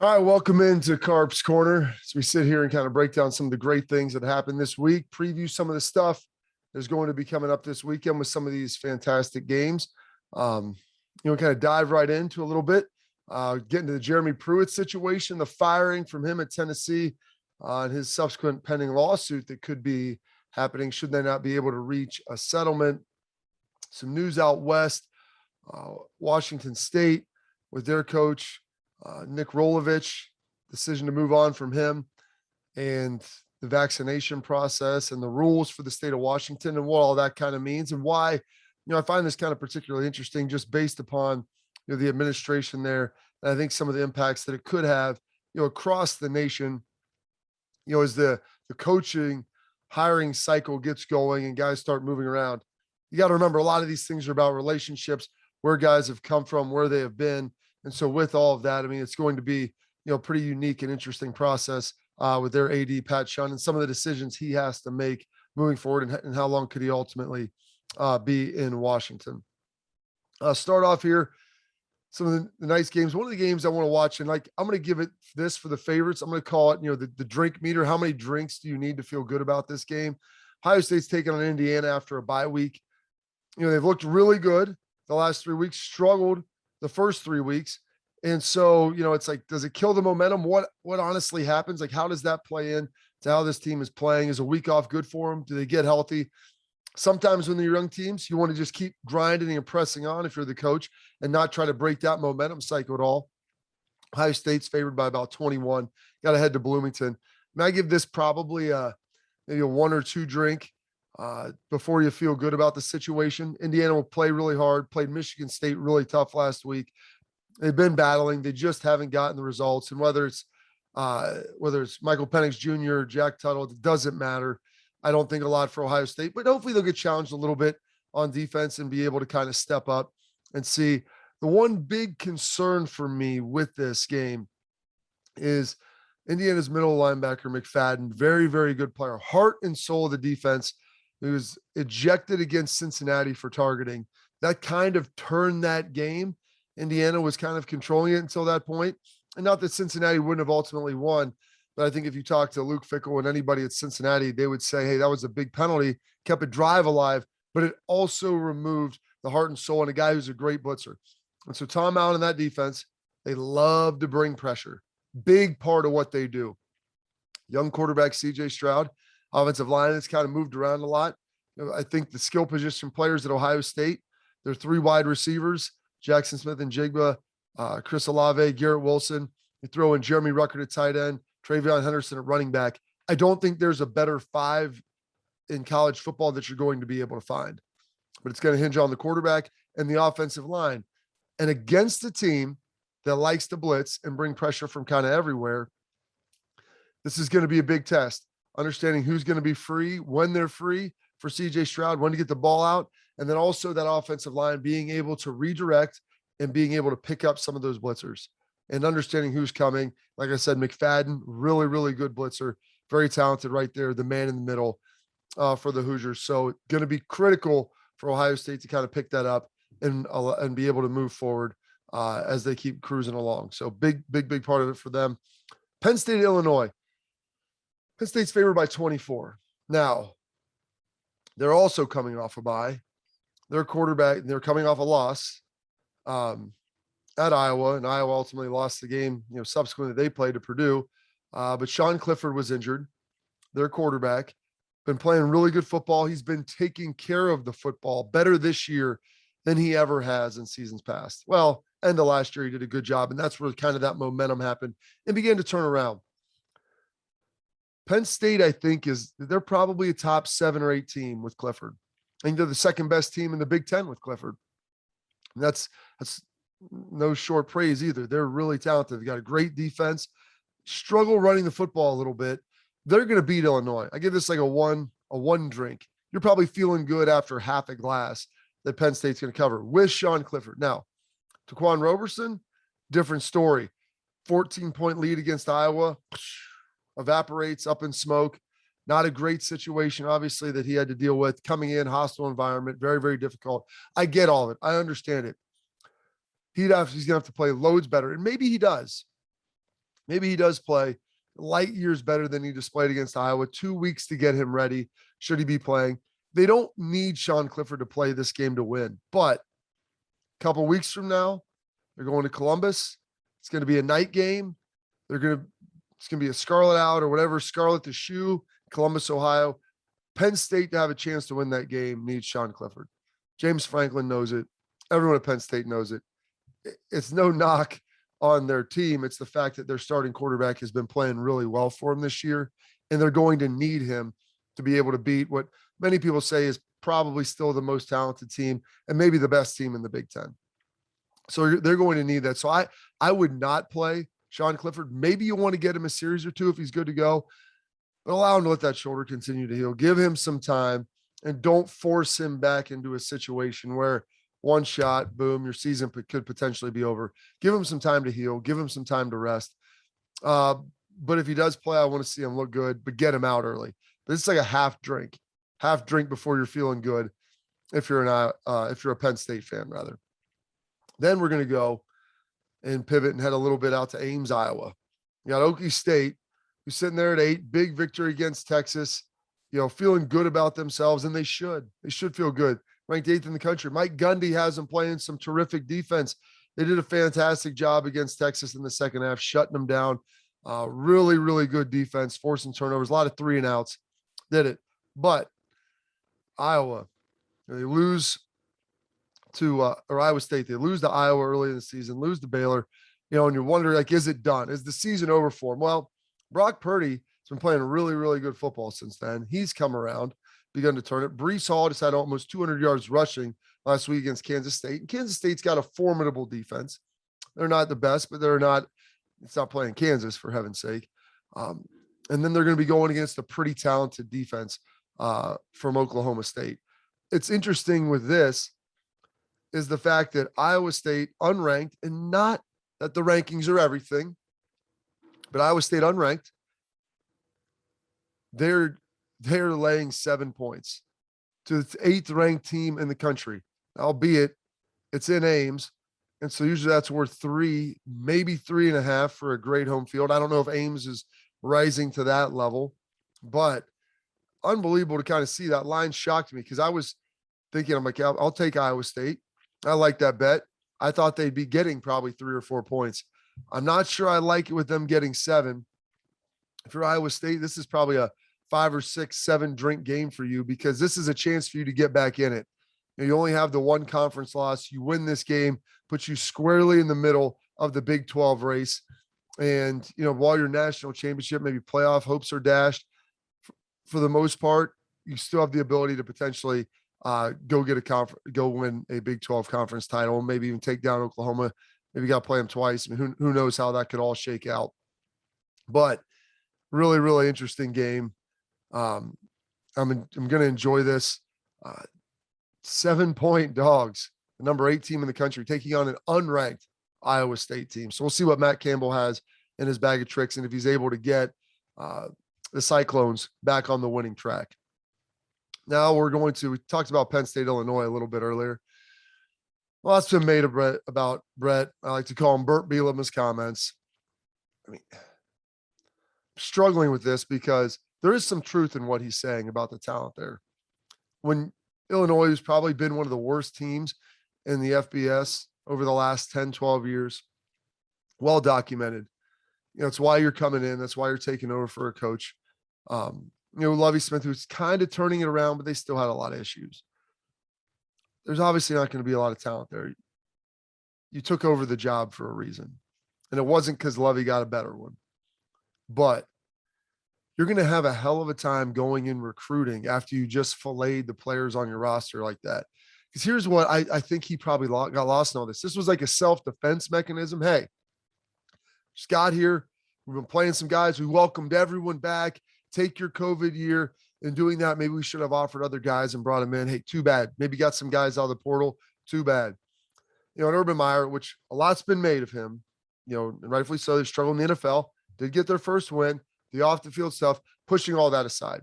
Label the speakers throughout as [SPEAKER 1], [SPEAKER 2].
[SPEAKER 1] All right, welcome into Carp's Corner as we sit here and kind of break down some of the great things that happened this week, preview some of the stuff that's going to be coming up this weekend with some of these fantastic games. Um, kind of dive right into a little bit, get into the Jeremy Pruitt situation, the firing from him at Tennessee, and his subsequent pending lawsuit that could be happening should they not be able to reach a settlement. Some news out west, Washington State with their coach, Nick Rolovich, decision to move on from him, and the vaccination process and the rules for the state of Washington and what all that kind of means, and why, I find this kind of particularly interesting just based upon, the administration there. And I think some of the impacts that it could have, across the nation, as the coaching hiring cycle gets going and guys start moving around. You got to remember, a lot of these things are about relationships, where guys have come from, where they have been. And so with all of that, I mean, it's going to be, pretty unique and interesting process with their AD, Pat Shun, and some of the decisions he has to make moving forward, and how long could he ultimately be in Washington. Start off here, some of the nice games. One of the games I want to watch, and I'm going to give it this for the favorites. I'm going to call it, the drink meter. How many drinks do you need to feel good about this game? Ohio State's taking on Indiana after a bye week. They've looked really good the last 3 weeks, struggled the first 3 weeks. And so, it's like, does it kill the momentum? What honestly happens? Like, how does that play in to how this team is playing? Is a week off good for them? Do they get healthy? Sometimes when they're young teams, you want to just keep grinding and pressing on if you're the coach and not try to break that momentum cycle at all. Ohio State's favored by about 21. Got to head to Bloomington. And I give this probably maybe a 1 or 2 drink before you feel good about the situation. Indiana will play really hard, played Michigan State really tough last week. They've been battling. They just haven't gotten the results. And whether it's Michael Penix Jr., Jack Tuttle, it doesn't matter. I don't think a lot for Ohio State, but hopefully they'll get challenged a little bit on defense and be able to kind of step up and see. The one big concern for me with this game is Indiana's middle linebacker, McFadden, very, very good player, heart and soul of the defense. He was ejected against Cincinnati for targeting. That kind of turned that game. Indiana was kind of controlling it until that point. And not that Cincinnati wouldn't have ultimately won, but I think if you talk to Luke Fickell and anybody at Cincinnati, they would say, hey, that was a big penalty, kept a drive alive, but it also removed the heart and soul and a guy who's a great blitzer. And so Tom Allen and that defense, they love to bring pressure. Big part of what they do. Young quarterback CJ Stroud, offensive line that's kind of moved around a lot. I think the skill position players at Ohio State, they're 3 wide receivers, Jackson Smith and Jigba, Chris Olave, Garrett Wilson. You throw in Jeremy Ruckert at tight end, Travion Henderson at running back. I don't think there's a better 5 in college football that you're going to be able to find. But it's going to hinge on the quarterback and the offensive line. And against a team that likes to blitz and bring pressure from kind of everywhere, this is going to be a big test. Understanding who's going to be free, when they're free for CJ Stroud, when to get the ball out, and then also that offensive line being able to redirect and being able to pick up some of those blitzers and understanding who's coming. Like I said, McFadden, really, really good blitzer, very talented right there, the man in the middle for the Hoosiers. So going to be critical for Ohio State to kind of pick that up and be able to move forward as they keep cruising along. So big part of it for them. Penn State, Illinois. Penn State's favored by 24. Now, they're also coming off a bye. Their quarterback, they're coming off a loss at Iowa, and Iowa ultimately lost the game, subsequently they played to Purdue. But Sean Clifford was injured, their quarterback, been playing really good football. He's been taking care of the football better this year than he ever has in seasons past. Well, end of last year, he did a good job, and that's where kind of that momentum happened and began to turn around. Penn State, I think, they're probably a top 7 or 8 team with Clifford. I think they're the second best team in the Big Ten with Clifford. And that's no short praise either. They're really talented. They got a great defense, struggle running the football a little bit. They're going to beat Illinois. I give this like a one drink. You're probably feeling good after half a glass that Penn State's going to cover with Sean Clifford. Now, Taquan Roberson, different story. 14-point lead against Iowa, evaporates up in smoke. Not a great situation, obviously, that he had to deal with coming in, hostile environment, very, very difficult. I get all of it. I understand it. He's going to have to play loads better, and maybe he does. Maybe he does play light years better than he displayed against Iowa. 2 weeks to get him ready. Should he be playing? They don't need Sean Clifford to play this game to win, but a couple weeks from now, they're going to Columbus. It's going to be a night game. It's going to be a Scarlet out or whatever, Scarlet the shoe, Columbus, Ohio. Penn State, to have a chance to win that game, needs Sean Clifford. James Franklin knows it. Everyone at Penn State knows it. It's no knock on their team. It's the fact that their starting quarterback has been playing really well for them this year, and they're going to need him to be able to beat what many people say is probably still the most talented team and maybe the best team in the Big Ten. So they're going to need that. So I would not play Sean Clifford. Maybe you want to get him a series or two if he's good to go, but allow him to let that shoulder continue to heal. Give him some time and don't force him back into a situation where one shot, boom, your season could potentially be over. Give him some time to heal. Give him some time to rest. But if he does play, I want to see him look good, but get him out early. But it's like a half drink before you're feeling good. If you're a Penn State fan, rather. Then we're going to go and pivot and head a little bit out to Ames, Iowa. You got Okie State, who's sitting there at 8, big victory against Texas, feeling good about themselves, and they should feel good. Ranked 8th in the country. Mike Gundy has them playing some terrific defense. They did a fantastic job against Texas in the second half, shutting them down. Really, really good defense, forcing turnovers, a lot of 3 and outs. Did it. But Iowa, they lose to or Iowa State. They lose to Iowa early in the season, lose to Baylor, and you wonder, like, is it done? Is the season over for them? Well, Brock Purdy has been playing really, really good football since then. He's come around, begun to turn it. Breece Hall just had almost 200 yards rushing last week against Kansas State. And Kansas State's got a formidable defense. They're not the best, but it's not playing Kansas, for heaven's sake. And then they're going to be going against a pretty talented defense from Oklahoma State. It's interesting with this is the fact that Iowa State unranked, and not that the rankings are everything, but Iowa State unranked, they're laying 7 points to the 8th ranked team in the country, albeit it's in Ames. And so usually that's worth 3, maybe 3.5 for a great home field. I don't know if Ames is rising to that level, but unbelievable to kind of see that line. Shocked me because I was thinking, I'm like, I'll take Iowa State. I like that bet. I thought they'd be getting probably 3 or 4 points. I'm not sure I like it with them getting 7. If you're Iowa State, this is probably a 5 or 6, 7 drink game for you, because this is a chance for you to get back in it. You only have the one conference loss. You win this game, puts you squarely in the middle of the Big 12 race. And, while your national championship, maybe playoff hopes are dashed, for the most part, you still have the ability to potentially go win a Big 12 conference title, maybe even take down Oklahoma. Maybe you got to play them twice. I mean, who knows how that could all shake out. But really, really interesting game. I'm going to enjoy this. 7-point dogs, the number 8 team in the country, taking on an unranked Iowa State team. So we'll see what Matt Campbell has in his bag of tricks, and if he's able to get the Cyclones back on the winning track. Now we talked about Penn State, Illinois a little bit earlier. Well, that's been made about Brett. I like to call him Burt Bielema's comments. I mean, I'm struggling with this because there is some truth in what he's saying about the talent there. When Illinois has probably been one of the worst teams in the FBS over the last 10, 12 years, well documented. It's why you're coming in. That's why you're taking over for a coach. Lovie Smith, who's kind of turning it around, but they still had a lot of issues. There's obviously not going to be a lot of talent there. You took over the job for a reason, and it wasn't because Lovie got a better one. But you're going to have a hell of a time going in recruiting after you just filleted the players on your roster like that. Because here's what I think he probably got lost in all this. This was like a self-defense mechanism. Hey, just got here. We've been playing some guys. We welcomed everyone back. Take your COVID year. And doing that, maybe we should have offered other guys and brought them in. Hey, too bad. Maybe got some guys out of the portal. Too bad. And Urban Meyer, which a lot's been made of him, and rightfully so, they struggled in the NFL, did get their first win, the off-the-field stuff, pushing all that aside.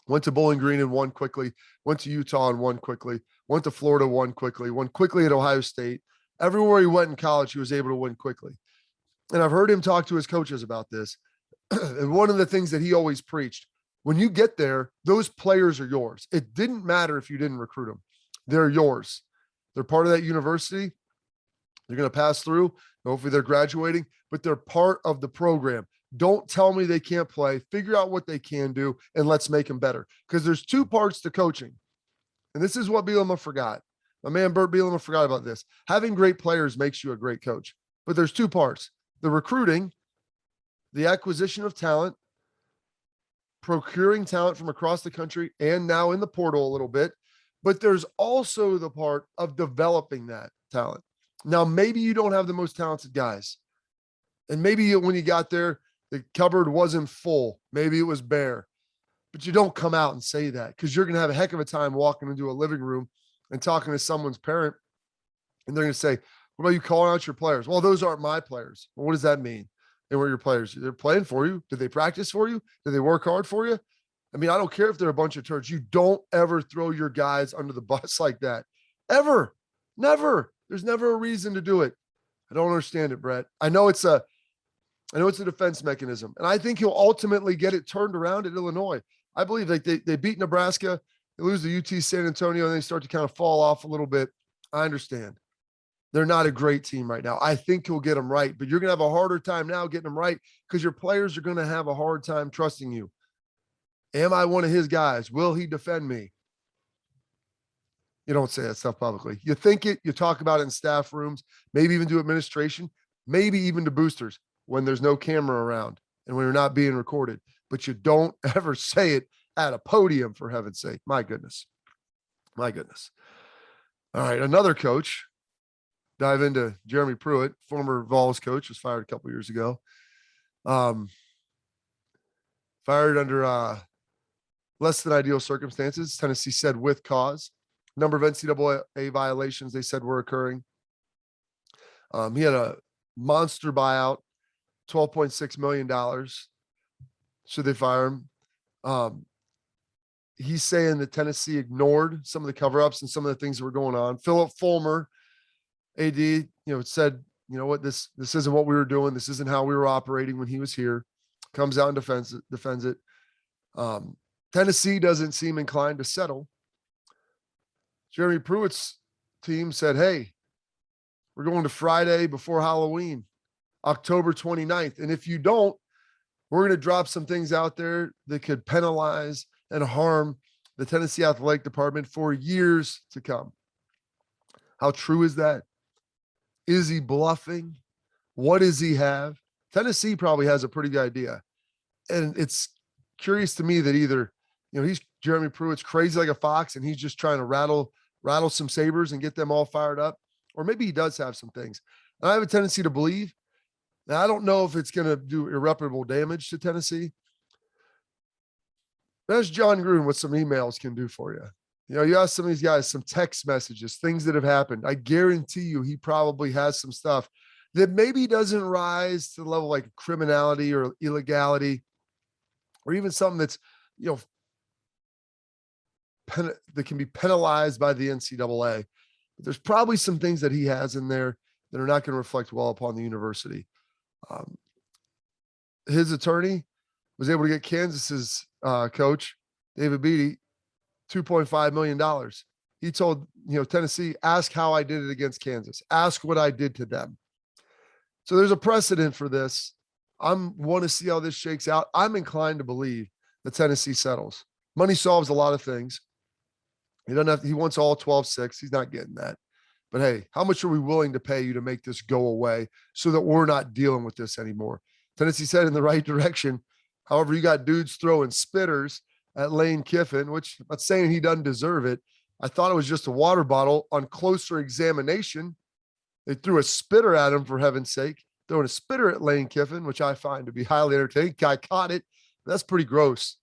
[SPEAKER 1] Went to Bowling Green and won quickly, went to Utah and won quickly, went to Florida, won quickly at Ohio State. Everywhere he went in college, he was able to win quickly. and I've heard him talk to his coaches about this. And one of the things that he always preached, when you get there, those players are yours. It didn't matter if you didn't recruit them. They're yours. They're part of that university. They're going to pass through. Hopefully they're graduating, but they're part of the program. Don't tell me they can't play. Figure out what they can do, and let's make them better. Because there's two parts to coaching. And this is what Bielema forgot. My man Bert Bielema forgot about this. Having great players makes you a great coach. But there's two parts. The recruiting, the acquisition of talent, procuring talent from across the country, and now in the portal a little bit. But there's also the part of developing that talent. Now, maybe you don't have the most talented guys. And maybe when you got there, the cupboard wasn't full. Maybe it was bare. But you don't come out and say that, because you're going to have a heck of a time walking into a living room and talking to someone's parent. And they're going to say, what about you calling out your players? Well, those aren't my players. Well, what does that mean? They were your players. They're playing for you. Did they practice for you? Did they work hard for you? I mean, I don't care if they're a bunch of turds. You don't ever throw your guys under the bus like that. Ever. Never. There's never a reason to do it. I don't understand it, Brett. I know it's a defense mechanism, and I think he'll ultimately get it turned around at Illinois. I believe like they beat Nebraska, they lose to UT San Antonio, and they start to kind of fall off a little bit. I understand. They're not a great team right now. I think he'll get them right, but you're going to have a harder time now getting them right because your players are going to have a hard time trusting you. Am I one of his guys? Will he defend me? You don't say that stuff publicly. You think it, you talk about it in staff rooms, maybe even to administration, maybe even to boosters when there's no camera around and when you're not being recorded, but you don't ever say it at a podium, for heaven's sake. My goodness. My goodness. All right. Another coach. Dive into Jeremy Pruitt, former Vols coach, was fired a couple years ago. Fired under less than ideal circumstances. Tennessee said with cause. Number of NCAA violations they said were occurring. He had a monster buyout, $12.6 million. Should they fire him? He's saying that Tennessee ignored some of the cover-ups and some of the things that were going on. Philip Fulmer, AD, said, you know what, this isn't what we were doing. This isn't how we were operating when he was here. Comes out and defends it. Tennessee doesn't seem inclined to settle. Jeremy Pruitt's team said, hey, we're going to Friday before Halloween, October 29th. And if you don't, we're going to drop some things out there that could penalize and harm the Tennessee Athletic Department for years to come. How true is that? Is he bluffing? What does he have? Tennessee probably has a pretty good idea. And it's curious to me that either, he's Jeremy Pruitt's crazy like a fox and he's just trying to rattle some sabers and get them all fired up. Or maybe he does have some things. And I have a tendency to believe. Now, I don't know if it's going to do irreparable damage to Tennessee. That's John Gruden what some emails can do for you. You ask some of these guys, some text messages, things that have happened. I guarantee you he probably has some stuff that maybe doesn't rise to the level like criminality or illegality, or even something that's, that can be penalized by the NCAA. But there's probably some things that he has in there that are not going to reflect well upon the university. His attorney was able to get Kansas's coach, David Beatty, $2.5 million. He told, Tennessee, ask how I did it against Kansas. Ask what I did to them. So there's a precedent for this. I want to see how this shakes out. I'm inclined to believe that Tennessee settles. Money solves a lot of things. He wants all 12-6. He's not getting that. But hey, how much are we willing to pay you to make this go away so that we're not dealing with this anymore? Tennessee said in the right direction. However, you got dudes throwing spitters at Lane Kiffin, which I'm not saying he doesn't deserve it. I thought it was just a water bottle. On closer examination, they threw a spitter at him, for heaven's sake. Throwing a spitter at Lane Kiffin, which I find to be highly entertaining. Guy caught it. That's pretty gross.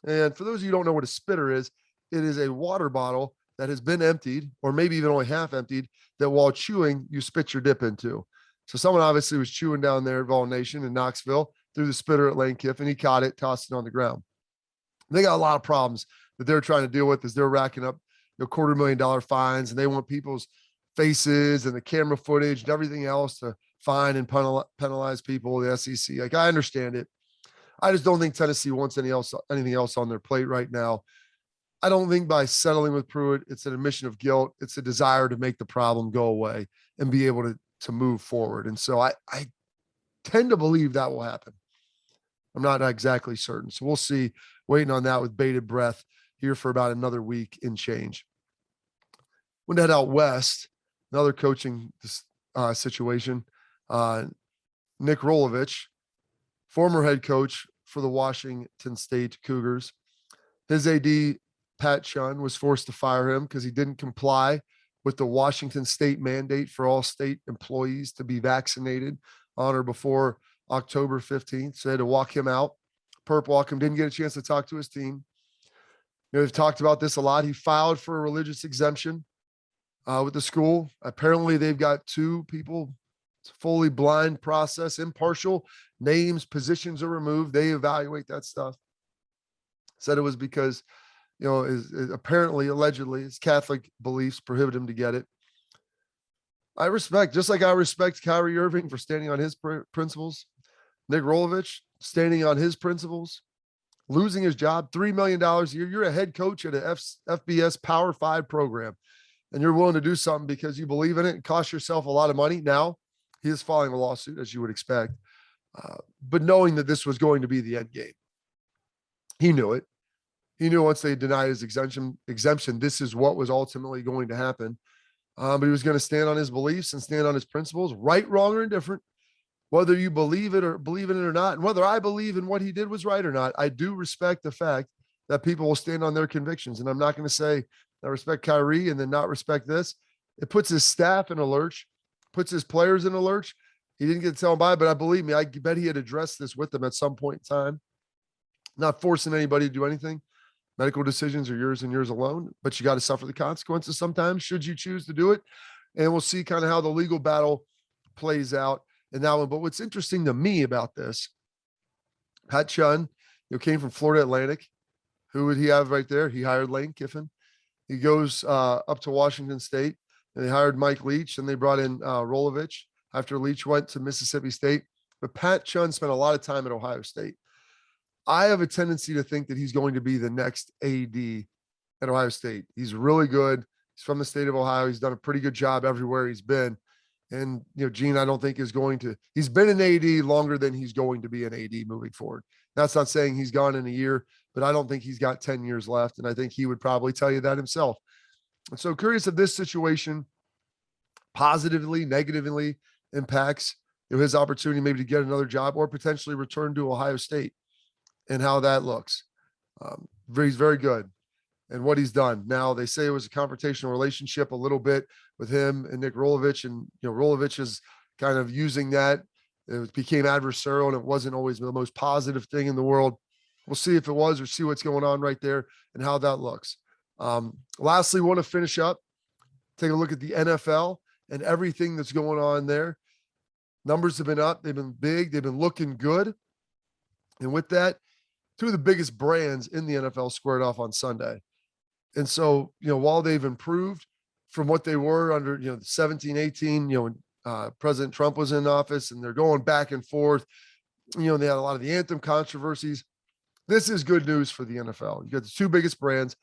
[SPEAKER 1] And for those of you who don't know what a spitter is, it is a water bottle that has been emptied, or maybe even only half emptied, that while chewing, you spit your dip into. So someone obviously was chewing down there at Vol Nation in Knoxville, threw the spitter at Lane Kiffin. He caught it, tossed it on the ground. They got a lot of problems that they're trying to deal with as they're racking up $250,000 fines, and they want people's faces and the camera footage and everything else to fine and penalize people, the SEC. Like, I understand it. I just don't think Tennessee wants anything else on their plate right now. I don't think by settling with Pruitt, it's an admission of guilt. It's a desire to make the problem go away and be able to move forward. And so I tend to believe that will happen. I'm not exactly certain. So we'll see. Waiting on that with bated breath here for about another week in change. When head out west, another coaching situation. Nick Rolovich, former head coach for the Washington State Cougars. His AD, Pat Chun, was forced to fire him because he didn't comply with the Washington State mandate for all state employees to be vaccinated on or before October 15th. So they had to walk him out. Perp walk him, didn't get a chance to talk to his team. You know, we've talked about this a lot. He filed for a religious exemption with the school. Apparently they've got two people. It's a fully blind process, impartial. Names, positions are removed. They evaluate that stuff. Said it was because, you know, apparently, allegedly, his Catholic beliefs prohibit him to get it. I respect, just like I respect Kyrie Irving for standing on his principles, Nick Rolovich standing on his principles, losing his job, $3 million a year. You're a head coach at a FBS Power 5 program, and you're willing to do something because you believe in it and cost yourself a lot of money. Now he is filing a lawsuit, as you would expect, but knowing that this was going to be the end game. He knew it. He knew once they denied his exemption, this is what was ultimately going to happen. But he was going to stand on his beliefs and stand on his principles, right, wrong, or indifferent, whether you believe in it or not. And whether I believe in what he did was right or not, I do respect the fact that people will stand on their convictions. And I'm not going to say I respect Kyrie and then not respect this. It puts his staff in a lurch, puts his players in a lurch. He didn't get to tell them bye, but I believe me, I bet he had addressed this with them at some point in time. Not forcing anybody to do anything. Medical decisions are yours and yours alone, but you got to suffer the consequences sometimes should you choose to do it. And we'll see kind of how the legal battle plays out in that one. But what's interesting to me about this, Pat Chun, came from Florida Atlantic. Who would he have right there? He hired Lane Kiffin. He goes up to Washington State, and they hired Mike Leach, and they brought in Rolovich after Leach went to Mississippi State. But Pat Chun spent a lot of time at Ohio State. I have a tendency to think that he's going to be the next AD at Ohio State. He's really good. He's from the state of Ohio. He's done a pretty good job everywhere he's been. And, Gene, I don't think he's been an AD longer than he's going to be an AD moving forward. That's not saying he's gone in a year, but I don't think he's got 10 years left. And I think he would probably tell you that himself. And so curious if this situation positively, negatively impacts his opportunity maybe to get another job or potentially return to Ohio State. And how that looks. He's very good and what he's done. Now, they say it was a confrontational relationship a little bit with him and Nick Rolovich, and Rolovich is kind of using that. It became adversarial, and it wasn't always the most positive thing in the world. We'll see if it was, or see what's going on right there and how that looks. Lastly, want to finish up, take a look at the NFL and everything that's going on there. Numbers have been up. They've been big. They've been looking good. And with that, two of the biggest brands in the NFL squared off on Sunday. And so, while they've improved from what they were under, 17, 18, when President Trump was in office, and they're going back and forth, they had a lot of the anthem controversies. This is good news for the NFL. You got the two biggest brands,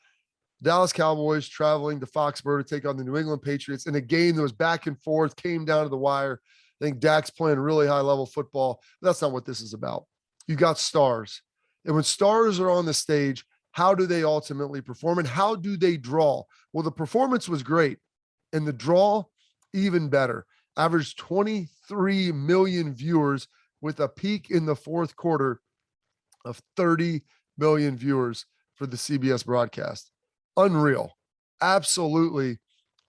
[SPEAKER 1] Dallas Cowboys traveling to Foxborough to take on the New England Patriots in a game that was back and forth, came down to the wire. I think Dak's playing really high level football. That's not what this is about. You got stars. And when stars are on the stage, how do they ultimately perform and how do they draw? Well, the performance was great and the draw even better. Averaged 23 million viewers with a peak in the fourth quarter of 30 million viewers for the CBS broadcast. Unreal. Absolutely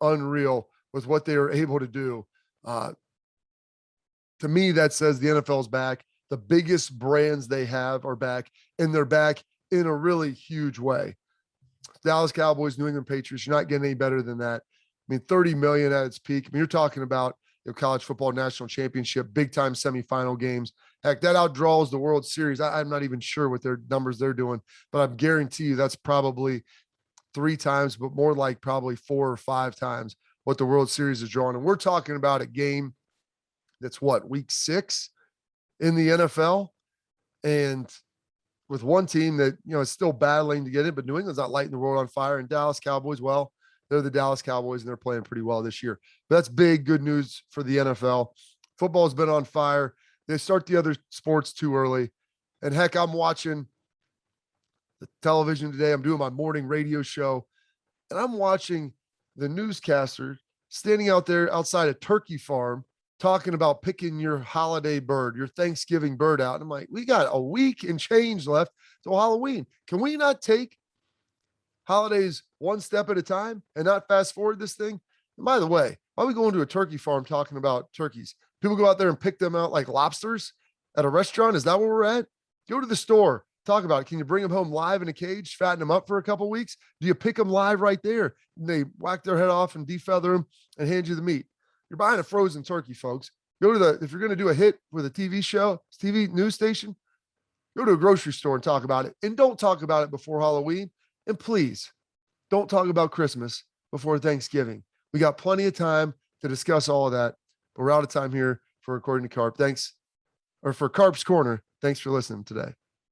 [SPEAKER 1] unreal with what they were able to do. To me, that says the NFL's back. The biggest brands they have are back, and they're back in a really huge way. Dallas Cowboys, New England Patriots, you're not getting any better than that. I mean, 30 million at its peak. I mean, you're talking about college football national championship, big time semifinal games. Heck, that outdraws the World Series. I'm not even sure what their numbers they're doing, but I guarantee you that's probably 3 times, but more like probably 4 or 5 times what the World Series is drawing. And we're talking about a game That's what, week 6 in the NFL. And with one team that, is still battling to get it, but New England's not lighting the world on fire. And Dallas Cowboys, well, they're the Dallas Cowboys and they're playing pretty well this year. But that's big, good news for the NFL. Football's been on fire. They start the other sports too early. And heck, I'm watching the television today. I'm doing my morning radio show and I'm watching the newscaster standing out there outside a turkey farm talking about picking your holiday bird, your Thanksgiving bird out. And I'm like, we got a week and change left till Halloween. Can we not take holidays one step at a time and not fast forward this thing? And by the way, why are we going to a turkey farm talking about turkeys? People go out there and pick them out like lobsters at a restaurant. Is that where we're at? Go to the store, talk about it. Can you bring them home live in a cage, fatten them up for a couple weeks? Do you pick them live right there? And they whack their head off and defeather them and hand you the meat. You're buying a frozen turkey, folks. If you're going to do a hit with a TV show, TV news station, go to a grocery store and talk about it. And don't talk about it before Halloween. And please don't talk about Christmas before Thanksgiving. We got plenty of time to discuss all of that, but we're out of time here for According to Carp. For Carp's Corner. Thanks for listening today.